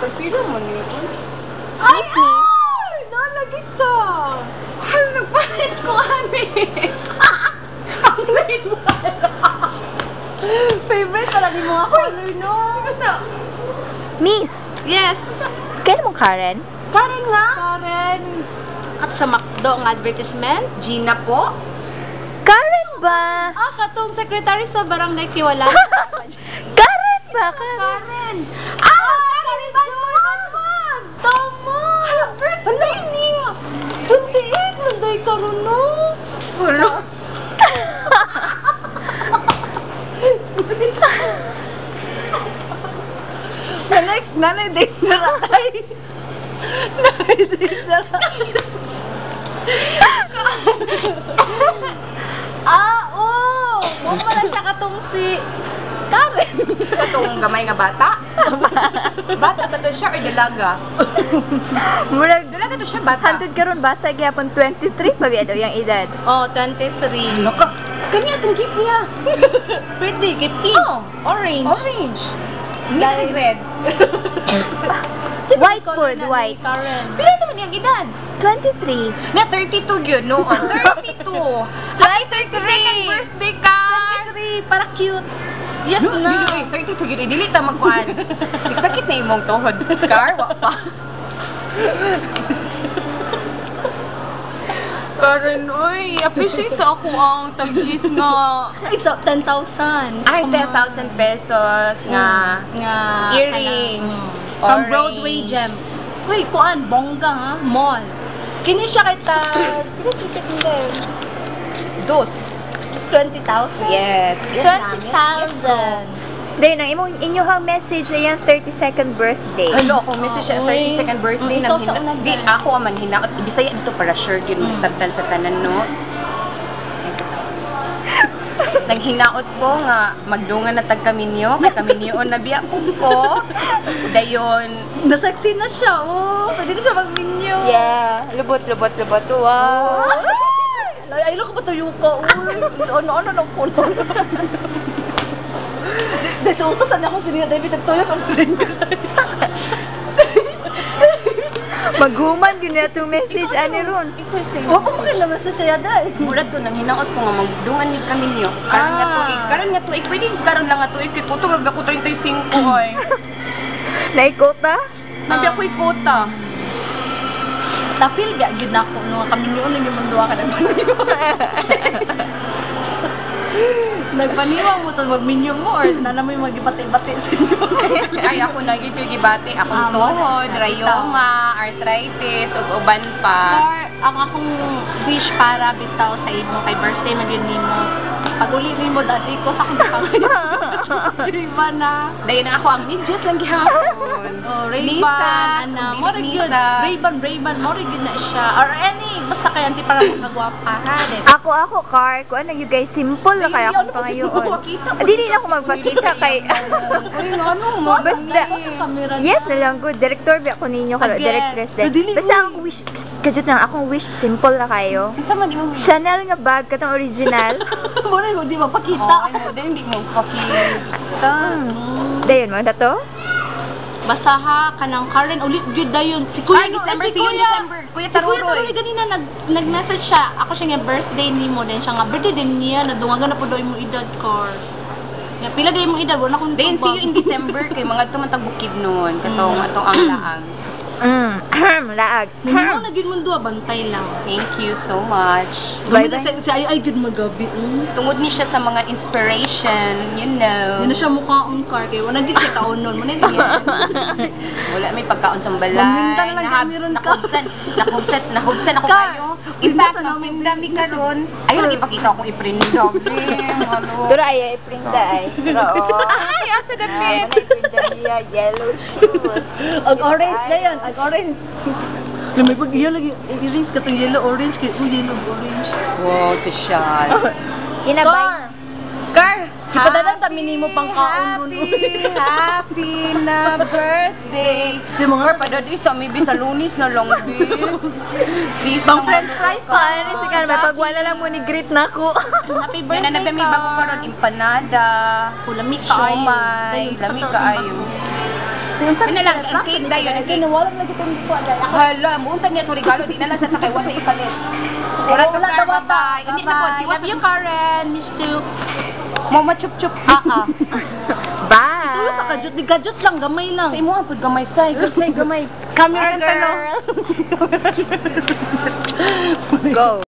Pagpila mo niyo. Ay! Nalagi ka! Ay, nagpalit ko, Ani! Ang red one! Favorite pala ni mga color, no? Miss, Yes! kailan mo Karen? Karen nga! Karen! At sa McDo ang advertisement, Gina po. Karen ba? Katong secretary sa barangay Kiwala. Karen ba? Karen! Karen ba? Tama! Birthday niya! 28! Nanday ka rin, no? Wala. Nanay date na ratay. Nanay date na ratay. Huwag mo na siya katong si Karen. Katong gamay nga bata? Bata ba siya o dalaga? Murag, Dalaga to siya bata. hantod karon bata gyapon 23 pa biya daw yung edad. Oh, 23. Naka, kanya itong gift niya. Pwede, gift pink. Orange. Orange. Dahil red. White food, white. Karen. Pila naman yung edad? 23. Na 32 yun, no? 32. Happy 32nd birthday ka! 23, para cute. Yes na. 32 yun. Dili ta magkuhan. Sakit na imong tuhod. Car, wak pa. Karen, uy, appreciate sa ako ang taglis nga. It's 10,000. Ay, 10,000 pesos nga earring. From Broadway Gem. Uy, kuan, bongga ha? Mall. Kini siya kita, kini kita Dos. 20,000? Yes. 20,000. Dahil nang inyong message na yan, 32nd birthday. Ano ako, message siya, 32nd birthday Ikaw nang sa unang Di, dyan. ako man hinaot. Bisaya dito para sure yun, sartan sa tanan, no? Nang hinaot ko nga, magdungan na tag-kaminyo, kay kaminyoon na biya ko. Dayon. Nasaksi na siya, oh. Pwede na siya mag-minyo. Yeah, lubot. Wow. Ay, ko ba tayo ka? Ano ng puno? Dito, utosan ako siniya, David, nagtulog ang rin ka. Maghuman din na itong message, ani ron. Oo, okay naman sa siya, dahil. Mula to, nang hinaot ko nga, magdungan ni kaminyo. Karon nga tuig, pwede karon lang nga tuig, kay puto, mag ako 35 ay. Naikota? Nabi ako ikota. Tapil ga gid nako no kami niyo lang yung manduwa ka nagpaniwa. Nagpaniwa mo to magminyo mo or na naman magibati-bati sa inyo. Ay ako nagigibati, akong tuhod, rayoma, arthritis, ug uban pa. Or ang akong wish para bitaw sa imo kay birthday man yun nimo. Pag-uli nimo dati ko sa akong pangay. Riba na. Dayon ako ang medyas lang gihapon. Oh, Ray-Ban, ana, mo rin yun. Ray-Ban, mo rin yun na siya. Or any, basta kaya hindi para magwapa, ha? Ako, Car. Kung ano you guys, simple na kaya akong pangayoon. Dili na ako magpakita kay... Ay, ano mo? Basta, yes na lang, good. Director, ako ninyo, directress din. Basta akong wish, kajut lang, akong wish, simple na kayo. Isa man, di mo Chanel nga bag, katong original. Muna mo, di mapakita. Oo, hindi mo pakita. Dayon mo, na to? Basta ha, kanang Karen, ulit good na yun. Si Kuya, Ay, December, si si Kuya. December. Kuya Taruroy. Si Kuya Taruroy, ganina, nag-message siya. Ako siya nga birthday ni mo din. Siya nga birthday din niya. Nadungagan na po daw yung edad, Car. Nga, pila daw yung edad. Wala akong Then, see you in December kay mga tumantang bukid noon. Katong atong ang laang. Laag. Nandito na gid mo duwa, bantay lang. Thank you so much. Bye-bye. Si ay gid magabi. Tungod ni siya sa mga inspiration, you know. Yun na siya mukhaon, Car. Kaya wala gid siya taon nun. Muna gid yan. Wala may pagkaon sa balay. Maminda na lang kamiron ka. Nahubsan ako Car, kayo. In fact, naminda mi karon. Ayun, ipakita akong i-print job. Ano? Dura ay, prinda ay. Ay, asa the pin. Yellow shoes. Ang orange na yan. Ang orange. Na may pag-iya lagi. I-rinse ka itong yellow orange. Kaya yellow orange. Wow, to shot. Inabay. Car! Ipadalan kami ni mo pang kaon nun. Happy na birthday. Si mga Padadi sa may sa lunis na lang din. Please, pang french fries pa. Ano si Kan, may pagwala lang mo ni greet na ko. Happy Yan birthday, na nabi may bago karon empanada. Lamig ka ayo. Siomay. Lamig ka ayo. Ano lang, ang cake na yun. Kinuwalan na kita hindi ko alay. Hala, muunta niya itong regalo. Di na lang sa sakay. Wala ipalit. Wala to, Karen. Bye-bye. Hindi na po. Love you, Karen. Miss you. Mama chup-chup. Bye! Tulo sa kajut. Di kajut lang. Gamay lang. Sa imo ang gamay say. Gamay. Camera Camera girl. Go!